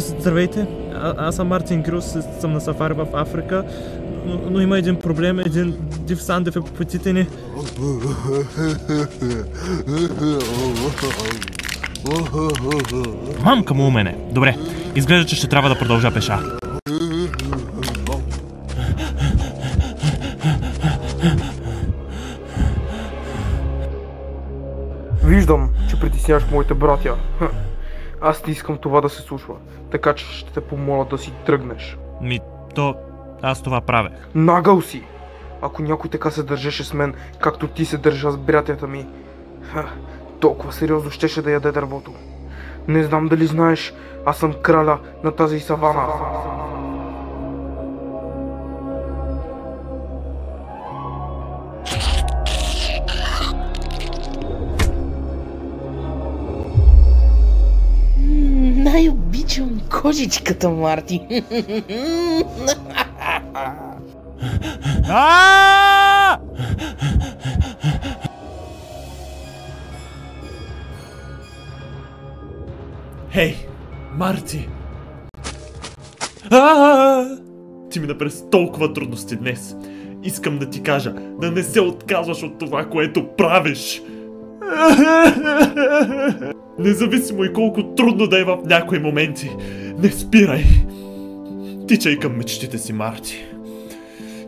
Здравейте, аз съм Мартин Крус, съм на сафари в Африка, но има един проблем, един див сандев е по пътите ни. Мамка му у мене. Добре, изглежда, че ще трябва да продължа пеша. Виждам, че притесняваш моите братя. Аз не искам това да се случва, така че ще те помоля да си тръгнеш. Аз това правех. Нагъл си! Ако някой така се държеше с мен, както ти се държа с братята ми, толкова сериозно щеше да яде дървото. Не знам дали знаеш, аз съм краля на тази савана. Най-обичам кожичката, Марти. Хей, Марти! Ти ми напрез толкова трудности днес. Искам да ти кажа, да не се отказваш от това, което правиш. Независимо и колко трудно да е в някои моменти, не спирай. Тичай към мечтите си, Марти.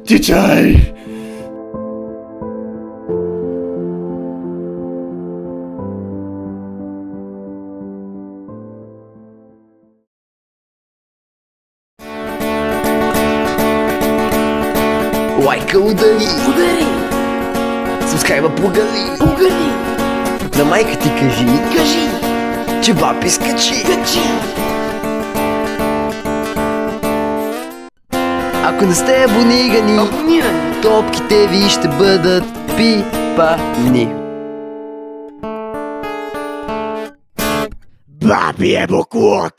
Тичай! Лайка удари! Удари! Сабскрайба погали! Погали! На майка ти кажи! Кажи! Че баб изкачи! Качи! Ако не сте абонирани, топките ви ще бъдат пипани. Баби е буклук!